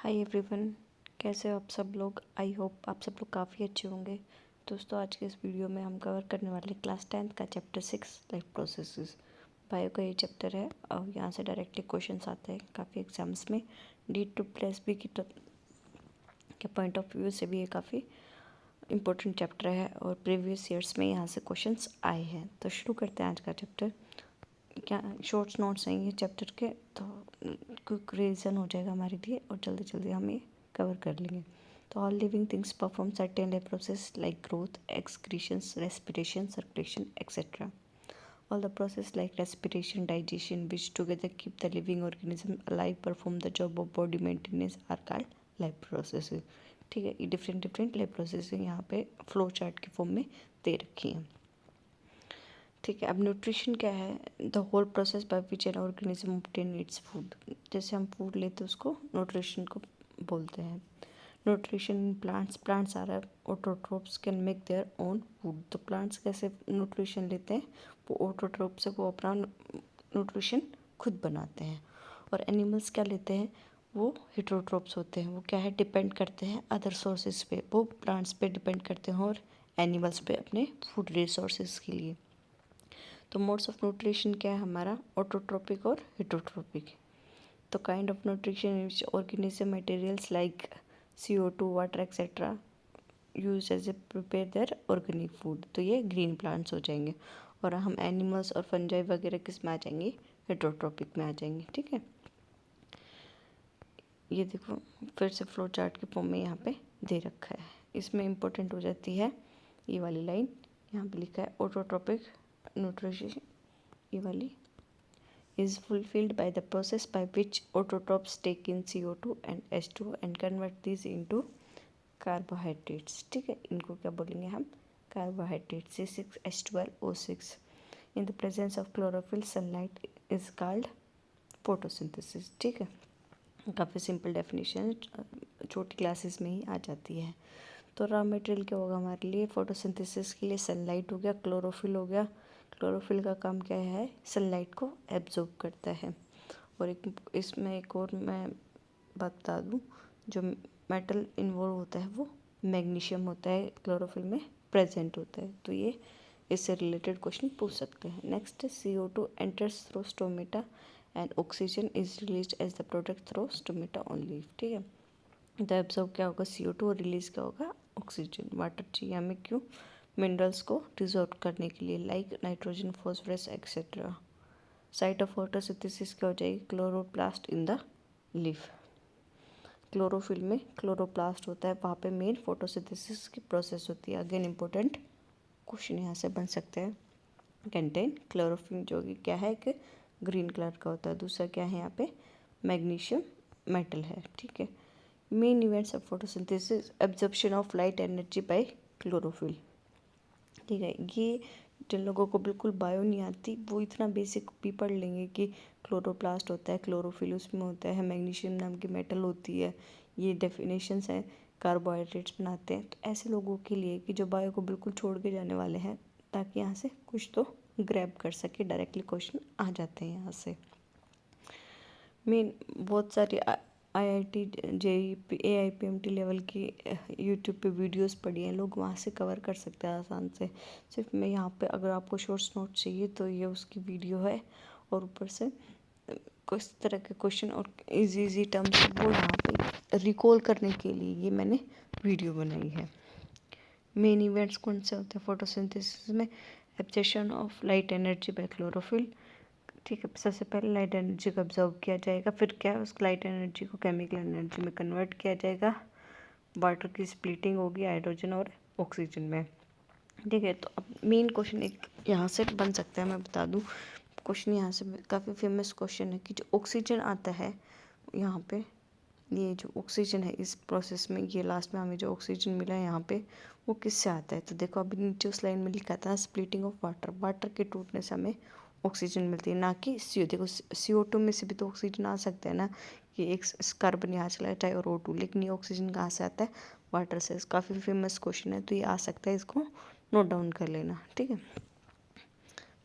Hi everyone, कैसे हो आप सब लोग। आई होप आप सब लोग काफ़ी अच्छे होंगे। दोस्तों, आज के इस वीडियो में हम कवर करने वाले क्लास 10th का चैप्टर 6 लाइफ प्रोसेसेस। बायो का ये चैप्टर है और यहाँ से डायरेक्टली क्वेश्चंस आते हैं काफ़ी एग्जाम्स में। डी टू प्लस बी की के पॉइंट ऑफ व्यू से भी ये काफ़ी इम्पोर्टेंट चैप्टर है और प्रीवियस ईयर्स में यहाँ से क्वेश्चंस आए हैं। तो शुरू करते हैं आज का चैप्टर। क्या शॉर्ट्स नोट्स हैं ये चैप्टर के, तो क्विक रिवीजन हो जाएगा हमारे लिए और जल्दी जल्दी हम ये कवर कर लेंगे। तो all living things perform certain life process like growth, excretions, respiration, circulation etcetera. All the process like respiration, digestion, which together keep the living organism alive, perform the job of body maintenance are called life processes. ठीक है, ये different life process यहाँ पे flow chart के form में दे रखी हैं। ठीक है, अब न्यूट्रिशन क्या है? The whole process by which an organism obtain its food. जैसे हम फूड लेते हैं उसको न्यूट्रिशन को बोलते हैं। Nutrition in plants are autotrophs can make their own food. तो प्लांट्स कैसे न्यूट्रिशन लेते हैं? वो ऑटोट्रोप से वो अपना न्यूट्रिशन खुद बनाते हैं। और एनिमल्स क्या लेते हैं? वो हेटरोट्रोप्स होते हैं। वो क्या है? डिपेंड करते हैं अदर सोर्सेज पे। वो प्लांट्स पे डिपेंड करते हैं और एनिमल्स पे अपने फूड रिसोर्सेज के लिए। तो मोड्स ऑफ न्यूट्रिशन क्या है हमारा? ऑटोट्रोपिक और हेटरोट्रोपिक। तो kind of nutrition in which organism materials like CO2, water etcetera use as a prepare their organic food. तो ये ग्रीन प्लांट्स हो जाएंगे। और हम एनिमल्स और फंजाई वगैरह किस में आ जाएंगे? हेटरोट्रोपिक में आ जाएंगे। ठीक है, ये देखो फिर से फ्लो चार्ट के फॉर्म में यहाँ पे दे रखा है। इसमें इम्पोर्टेंट हो जाती है ये वाली लाइन, यहाँ पे लिखा है ऑटोट्रोपिक न्यूट्रिशन, ये वाली is fulfilled by the process by which autotrophs take in CO2 and H2 and convert these into carbohydrates. ठीक है, इनको क्या बोलेंगे हम? Carbohydrate. C6H12O6 in the presence of chlorophyll sunlight is called photosynthesis. ठीक है, काफ़ी सिंपल डेफिनेशन छोटी क्लासेस में ही आ जाती है। तो रॉ मटेरियल क्या होगा हमारे लिए? फोटोसिंथेसिस के लिए सनलाइट हो गया, क्लोरोफिल हो गया। क्लोरोफिल का काम क्या है? सनलाइट को एब्जॉर्ब करता है। और इसमें एक और मैं बात बता दूँ, जो मेटल इन्वॉल्व होता है वो मैग्नीशियम होता है, क्लोरोफिल में प्रेजेंट होता है। तो ये इससे रिलेटेड क्वेश्चन पूछ सकते हैं। Next CO2 enters through stomata and oxygen is release as the product through stomata only. ठीक है, तो एब्जॉर्ब क्या होगा? CO2 और रिलीज क्या होगा? ऑक्सीजन। वाटर चाहिए हमें, क्यों? मिनरल्स को डिजॉल्व करने के लिए, like nitrogen, phosphorus etcetera. Site of photosynthesis क्या हो जाएगी? Chloroplast in the leaf. Chlorophyll में क्लोरोप्लास्ट होता है, वहाँ पे मेन फोटोसिंथेसिस की प्रोसेस होती है। अगेन इंपॉर्टेंट क्वेश्चन यहाँ से बन सकते हैं। कंटेन क्लोरोफिल जो कि क्या है कि ग्रीन कलर का होता है। दूसरा क्या है यहाँ पे? मैग्नीशियम मेटल है। ठीक है, main events of photosynthesis, absorption of light energy by chlorophyll. ठीक है, ये जिन लोगों को बिल्कुल बायो नहीं आती वो इतना बेसिक भी पढ़ लेंगे कि क्लोरोप्लास्ट होता है, क्लोरोफिल उसमें होता है, मैग्नीशियम नाम की मेटल होती है, ये डेफिनेशंस हैं, कार्बोहाइड्रेट्स बनाते हैं। तो ऐसे लोगों के लिए कि जो बायो को बिल्कुल छोड़ के जाने वाले हैं, ताकि यहाँ से कुछ तो ग्रैब कर सके, डायरेक्टली क्वेश्चन आ जाते हैं यहाँ से। मेन बहुत सारी IIT JEE AIPMT लेवल की यूट्यूब पे वीडियोस पड़ी हैं, लोग वहाँ से कवर कर सकते हैं आसान से। सिर्फ मैं यहाँ पे अगर आपको शॉर्ट्स नोट चाहिए तो ये उसकी वीडियो है, और ऊपर से कुछ तरह के क्वेश्चन और इजी टर्म्स वो यहाँ पे रिकॉल करने के लिए ये मैंने वीडियो बनाई है। मेन इवेंट्स कौन से होते हैं फोटोसिंथेसिस में? Absorption of light energy by chlorophyll. ठीक है, सबसे पहले लाइट एनर्जी को ऑब्जर्व किया जाएगा, फिर क्या उस लाइट एनर्जी को केमिकल एनर्जी में कन्वर्ट किया जाएगा, वाटर की स्प्लिटिंग होगी हाइड्रोजन और ऑक्सीजन में। ठीक है, तो अब मेन क्वेश्चन एक यहाँ से बन सकता है, मैं बता दूँ क्वेश्चन यहाँ से काफ़ी फेमस क्वेश्चन है कि जो ऑक्सीजन आता है यहाँ पे, ये जो ऑक्सीजन है इस प्रोसेस में, ये लास्ट में हमें जो ऑक्सीजन मिला है यहाँ पे, वो किससे आता है? तो देखो अभी नीचे उस लाइन में लिखा था स्प्लिटिंग ऑफ वाटर, वाटर के टूटने से हमें ऑक्सीजन मिलती है, ना कि देखो CO2 में से भी तो ऑक्सीजन आ सकता है ना, कि एक कार्बन यहाँ चला जाए और O2, लेकिन ये ऑक्सीजन कहाँ से आता है? वाटर से। काफ़ी फेमस क्वेश्चन है, तो ये आ सकता है, इसको नोट डाउन कर लेना। ठीक है,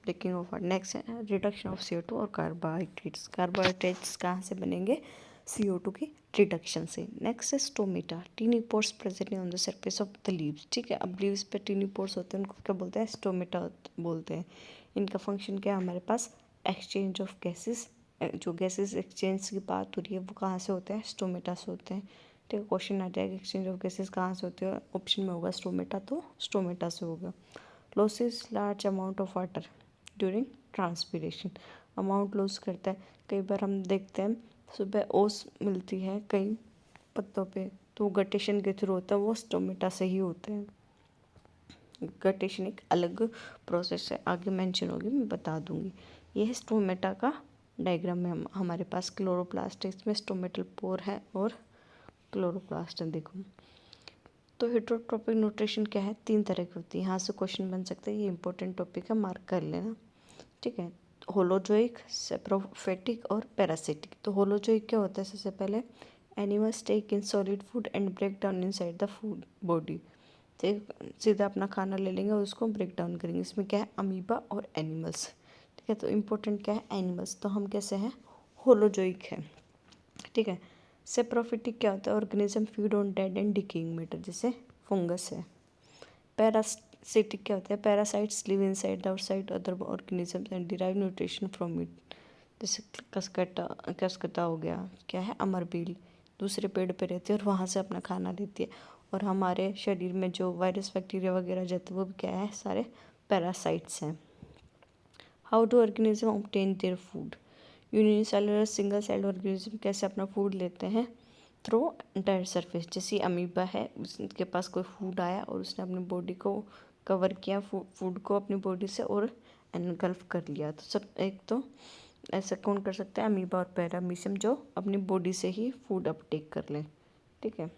ब्रेकिंग ऑफ वाटर। नेक्स्ट है रिडक्शन ऑफ CO2 और कार्बोहाइड्रेट्स। कार्बोहाइड्रेट्स कहाँ से बनेंगे? CO2 की रिडक्शन से। नेक्स्ट है stomata, tiny pores present on the surface of the leaves. ठीक है, अब लीव्स पे टीनी पोर्स होते हैं, उनको क्या बोलते हैं? स्टोमेटा बोलते हैं। इनका फंक्शन क्या है हमारे पास? Exchange of gases. जो गैसेस एक्सचेंज की बात हो रही है वो कहाँ से होते हैं? स्टोमेटा से होते हैं। ठीक है, क्वेश्चन आ जाएगा एक्सचेंज ऑफ गैसेस कहाँ से होते हैं, ऑप्शन में होगा स्टोमेटा, तो स्टोमेटा से होगा। Losses large amount of water during transpiration, amount loss करता है। कई बार हम देखते हैं सुबह ओस मिलती है कई पत्तों पे, तो वो गटेशन के थ्रू होता है, वो स्टोमेटा से ही होते हैं। गटेशन एक अलग प्रोसेस है, आगे मेंशन होगी, मैं बता दूंगी। ये है स्टोमेटा का डायग्राम में हमारे पास क्लोरोप्लास्ट है, इसमें स्टोमेटल पोर है और क्लोरोप्लास्ट है। देखो तो हेटरोट्रोपिक न्यूट्रिशन क्या है? 3 तरह की होती है। यहाँ से क्वेश्चन बन सकता है, ये इंपॉर्टेंट टॉपिक है, मार्क कर लेना। ठीक है, होलोजोइक, सेप्रोफेटिक और पैरासिटिक। तो होलोजोइक क्या होता है? सबसे पहले animals take in solid food and break down inside the food body. सीधा अपना खाना ले लेंगे और उसको ब्रेक डाउन करेंगे। इसमें क्या है? अमीबा और एनिमल्स। ठीक है, तो इम्पोर्टेंट क्या है? एनिमल्स। तो हम कैसे हैं? होलोजोइक है। ठीक है, सेप्रोफिटिक क्या होता है? Organism feed on dead and decaying matter, जैसे फंगस है। पैरासिटिक क्या होता है? Parasites live inside the outside other organisms and derive nutrition from it, जैसे कसकटा हो गया, क्या है? अमरबील, दूसरे पेड़ पे रहती है और वहाँ से अपना खाना लेती है। और हमारे शरीर में जो वायरस बैक्टीरिया वगैरह जाते हैं वो भी क्या है? सारे पैरासाइट्स हैं। How do organism obtain their food? Unicellular single cell organism कैसे अपना फूड लेते हैं? Through entire surface. जैसे अमीबा है, उसके पास कोई फूड आया और उसने अपनी बॉडी को कवर किया, फूड को अपनी बॉडी से और एनगल्फ कर लिया। तो सब एक तो ऐसा कौन कर सकता है? अमीबा और पैरामीशियम, जो अपनी बॉडी से ही फूड अपटेक कर ले। ठीक है,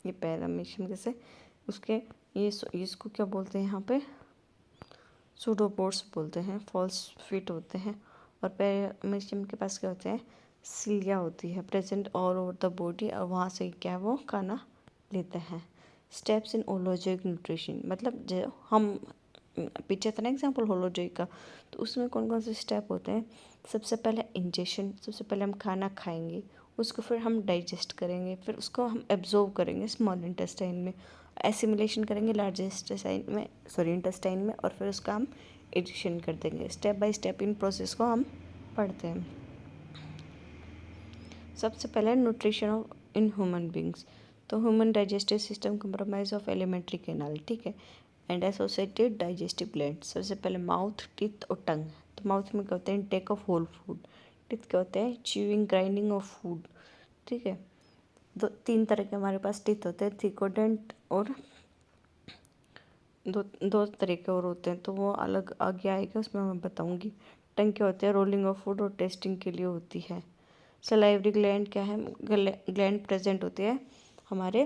ये पैरामीशियम जैसे उसके ये इसको क्या बोलते हैं यहाँ पे? सूडोपोड्स बोलते हैं, फॉल्स फिट होते हैं। और पैरामीशियम के पास क्या होते हैं? सिलिया होती है present all over the body, और वहाँ से क्या है? वो खाना लेते हैं। स्टेप्स इन होलोजोइक न्यूट्रिशन, मतलब जो हम पीछे था ना एग्जाम्पल होलोजोइक का, तो उसमें कौन कौन से स्टेप होते हैं? सबसे पहले इंजेक्शन, सबसे पहले हम खाना खाएंगे, उसको फिर हम डाइजेस्ट करेंगे, फिर उसको हम एब्जॉर्व करेंगे स्मॉल इंटेस्टाइन में, एसिमिलेशन करेंगे लार्ज इंटेस्टाइन में, और फिर उसका हम एडिशन कर देंगे। स्टेप बाय स्टेप इन प्रोसेस को हम पढ़ते हैं। सबसे पहले nutrition of in human beings. तो human digestive system compromise of alimentary canal, ठीक है, एंड एसोसिएटेड डाइजेस्टिव ग्लैंड। सबसे पहले माउथ, टीथ और टंग। तो माउथ में क्या होते हैं? Intake of whole food. Teeth क्या होते हैं? Chewing, grinding of food. ठीक है, 3 तरह के हमारे पास टीथ होते हैं, थिकोडेंट और दो तरह के और होते हैं, तो वो अलग आगे आएगा, उसमें मैं बताऊंगी। टंग क्या होते हैं? रोलिंग ऑफ फूड और टेस्टिंग के लिए होती है। सलाइवरी ग्लैंड क्या है? ग्लैंड प्रेजेंट होती है हमारे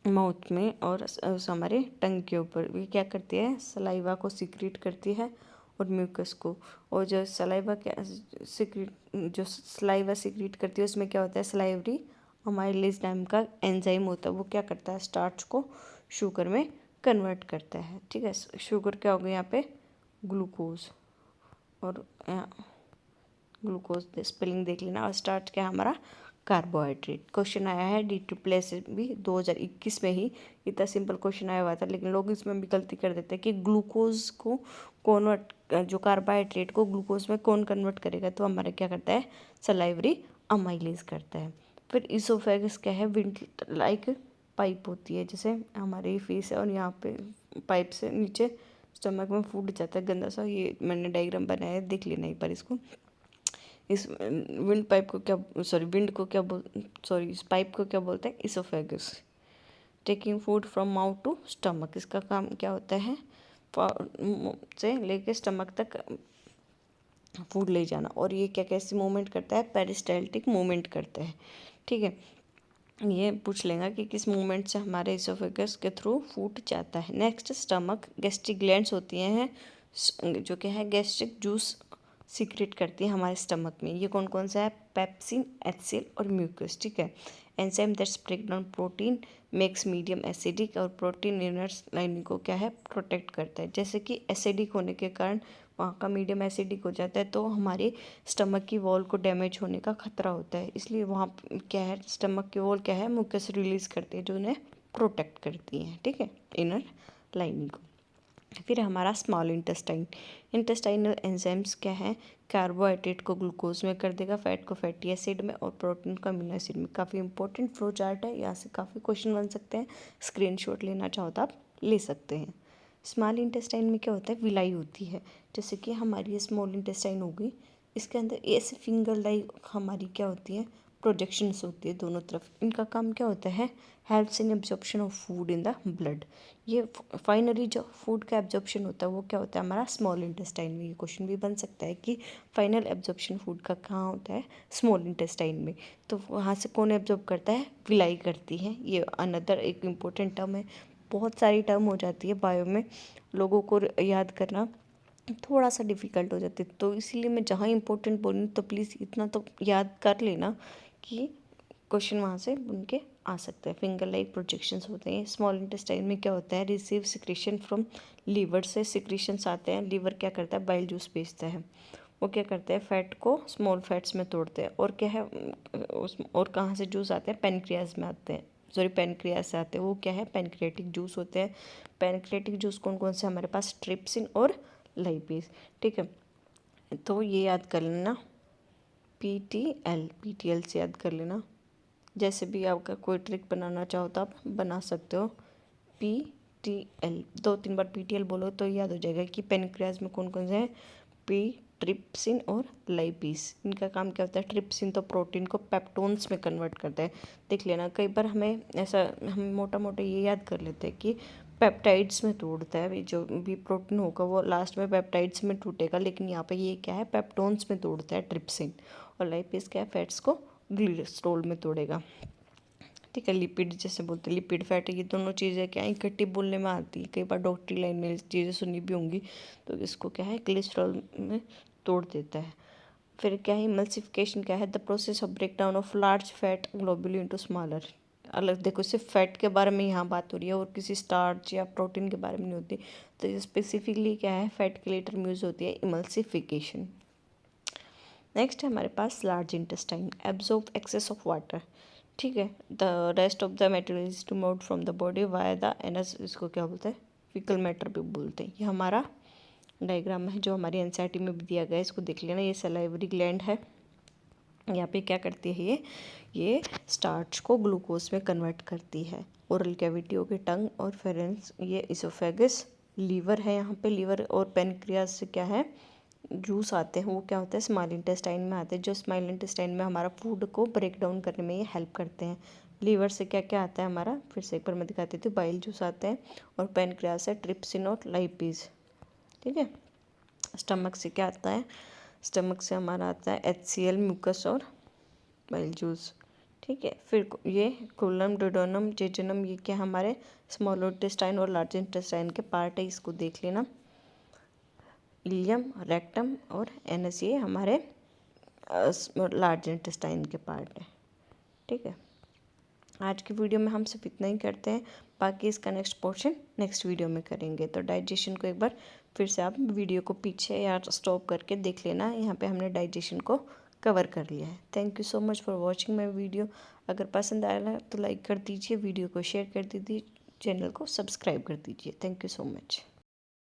माउथ में और हमारे टंग के ऊपर। ये क्या करती है? सलाइवा को सीक्रेट करती है और म्यूकस को। और जो सलाइवा क्या सीक्रेट, जो सलाइवा सीक्रेट करती है उसमें क्या होता है? सलाइवरी अमाइलेज नाम का एंजाइम होता है, वो क्या करता है? स्टार्च को शुगर में कन्वर्ट करता है। ठीक है, शुगर क्या हो गया यहाँ पे? ग्लूकोज, और ग्लूकोज स्पेलिंग देख लेना। और स्टार्च क्या है हमारा? कार्बोहाइड्रेट। क्वेश्चन आया है DSSB भी 2021 में ही, इतना सिंपल क्वेश्चन आया हुआ था, लेकिन लोग इसमें भी गलती कर देते हैं कि ग्लूकोज को कन्वर्ट, जो कार्बोहाइड्रेट को ग्लूकोज में कौन कन्वर्ट करेगा? तो हमारा क्या करता है? सलाइवरी अमाइलेज करता है। फिर इसोफेगस क्या है? विंड लाइक पाइप होती है, जैसे हमारी फेस है और यहाँ पे पाइप से नीचे स्टमक में फूड जाता है गंदा सा। ये मैंने डायग्राम बनाया है, देख लेना एक बार इसको। इस विंड पाइप को क्या, विंड को क्या इस पाइप को क्या बोलते हैं? Oesophagus. Taking food from mouth to stomach, इसका काम क्या होता है? से लेके स्टमक तक फूड ले जाना। और ये क्या कैसे मूवमेंट करता है? पेरिस्टाल्टिक मूवमेंट करता है। ठीक है, ये पूछ लेगा कि किस मूवमेंट से हमारे इसोफेगस के थ्रू फूड जाता है। Next, stomach. गैस्ट्रिक ग्लैंड्स होती हैं जो क्या है? गैस्ट्रिक जूस सीक्रेट करती है हमारे स्टमक में। ये कौन कौन सा है? पेप्सिन, एचसीएल और म्यूकस। ठीक है, enzyme that's break down protein makes medium acidic, और प्रोटीन इनर लाइनिंग को क्या है? प्रोटेक्ट करता है। जैसे कि एसिडिक होने के कारण वहाँ का मीडियम एसिडिक हो जाता है तो हमारे स्टमक की वॉल को डैमेज होने का खतरा होता है। इसलिए वहाँ क्या है, स्टमक की वॉल क्या है, म्यूकस रिलीज़ करती है जो उन्हें प्रोटेक्ट करती हैं, ठीक है, इनर लाइनिंग को। फिर हमारा स्मॉल इंटेस्टाइनल एंजाइम्स क्या है, कार्बोहाइड्रेट को ग्लूकोज में कर देगा, फैट को फैटी एसिड में और प्रोटीन को अमीनो एसिड में। काफ़ी इंपॉर्टेंट फ्लो चार्ट है, यहाँ से काफ़ी क्वेश्चन बन सकते हैं। स्क्रीनशॉट लेना चाहो तो आप ले सकते हैं। स्मॉल इंटेस्टाइन में क्या होता है, विलाई होती है। जैसे कि हमारी ये स्मॉल इंटेस्टाइन होगी, इसके अंदर ऐसे फिंगर लाइक हमारी क्या होती है, प्रोजेक्शंस होती है दोनों तरफ। इनका काम क्या होता है, helps in absorption of food in the blood. ये फाइनली जो फूड का एब्जॉर्प्शन होता है वो क्या होता है हमारा स्मॉल इंटेस्टाइन में। ये क्वेश्चन भी बन सकता है कि फाइनल एब्जॉर्प्शन फूड का कहाँ होता है, स्मॉल इंटेस्टाइन में। तो वहाँ से कौन एब्जॉर्ब करता है, विलाई करती है। ये अनदर एक इम्पोर्टेंट टर्म है। बहुत सारी टर्म हो जाती है बायो में, लोगों को याद करना थोड़ा सा डिफ़िकल्ट हो जाती है। तो इसीलिए मैं जहाँ इंपॉर्टेंट बोलूँ तो प्लीज़ इतना तो याद कर लेना कि क्वेश्चन वहाँ से बन के आ सकता है। फिंगर लाइक प्रोजेक्शंस होते हैं। स्मॉल इंटेस्टाइन में क्या होता है, रिसीव सिक्रेशन फ्रॉम लीवर से सिक्रेशंस आते हैं। लीवर क्या करता है, बाइल जूस भेजता है। वो क्या करते हैं, फैट को स्मॉल फैट्स में तोड़ते हैं। और क्या है और कहाँ से जूस आते हैं, पेनक्रियाज में आते हैं, सॉरी पेनक्रियाज से आते हैं। वो क्या है, पेनक्रियाटिक जूस होते हैं। पेनक्रियाटिक जूस कौन कौन से हमारे पास, ट्रिप्सिन और लाइपेज, ठीक है। तो ये याद कर लेना, पीटीएल से याद कर लेना। जैसे भी आपका कोई ट्रिक बनाना चाहो तो आप बना सकते हो। पीटीएल 2-3 बार पीटीएल बोलो तो याद हो जाएगा कि पेनक्रियाज में कौन कौन से हैं, ट्रिप्सिन और लाइपेज। इनका काम क्या होता है, ट्रिप्सिन तो प्रोटीन को पेप्टोन्स में कन्वर्ट करता है। देख लेना, कई बार हमें ऐसा हम मोटा मोटा ये याद कर लेते हैं कि पेप्टाइड्स में तोड़ता है, जो भी प्रोटीन होगा वो लास्ट में पेप्टाइड्स में टूटेगा, लेकिन यहाँ पे ये क्या है, पेप्टोन्स में तोड़ता है ट्रिप्सिन। और लाइपेज क्या है, फैट्स को ग्लिसरॉल में तोड़ेगा, ठीक है। लिपिड जैसे बोलते हैं, लिपिड फैट, ये दोनों चीज़ें क्या है, इकट्ठी बोलने में आती है। कई बार डॉक्टरी लाइन में चीज़ें सुनी भी होंगी। तो इसको क्या है, ग्लिसरॉल में तोड़ देता है। फिर क्या है, इमल्सिफिकेशन क्या है, the process of break down of large fat globuli into smaller. अलग देखो, सिर्फ फैट के बारे में यहाँ बात हो रही है और किसी स्टार्च या प्रोटीन के बारे में नहीं होती। तो ये स्पेसिफिकली क्या है, फैट के लिए टर्म यूज होती है, इमल्सिफिकेशन। नेक्स्ट है हमारे पास large intestine, absorb excess of water, ठीक है। The rest of the material is removed from the body via the anus, इसको क्या बोलते हैं, फीकल मैटर भी बोलते हैं। ये हमारा डायग्राम है जो हमारी एनसीईआरटी में भी दिया गया है, इसको देख लेना। ये सलाइवरी ग्लैंड है, यहाँ पे क्या करती है, ये स्टार्च को ग्लूकोज में कन्वर्ट करती है। ओरल कैविटी हो गई टंग और फेरेंस, ये इसोफेगस, लीवर है यहाँ पे, लीवर और पेनक्रियाज से क्या है, जूस आते हैं। वो क्या होता है, स्मॉल इंटेस्टाइन में आते हैं, जो स्मॉल इंटेस्टाइन में हमारा फूड को ब्रेक डाउन करने में ये हेल्प करते हैं। लीवर से क्या क्या आता है हमारा, फिर से एक बार मैं दिखाती थी, बाइल जूस आते हैं। और पेनक्रियाज से ट्रिप्सिन और लाइपेज, ठीक है। स्टमक से क्या आता है, स्टमक से हमारा आता है HCl, म्यूकस और बाइल जूस, ठीक है। फिर ये कोलम, डोडोनम, जेजुनम, ये क्या हमारे स्मॉल इंटेस्टाइन और लार्ज इंटेस्टाइन के पार्ट है, इसको देख लेना। इलियम, रेक्टम और एनस, ये हमारे लार्ज इंटेस्टाइन के पार्ट है, ठीक है। आज की वीडियो में हम सिर्फ इतना ही करते हैं, बाकी इसका नेक्स्ट पोर्शन नेक्स्ट वीडियो में करेंगे। तो डाइजेशन को एक बार फिर से आप वीडियो को पीछे या स्टॉप करके देख लेना, यहाँ पे हमने डाइजेशन को कवर कर लिया है। Thank you so much for watching my video. अगर पसंद आया तो लाइक कर दीजिए, वीडियो को शेयर कर दीजिए, चैनल को सब्सक्राइब कर दीजिए। Thank you so much.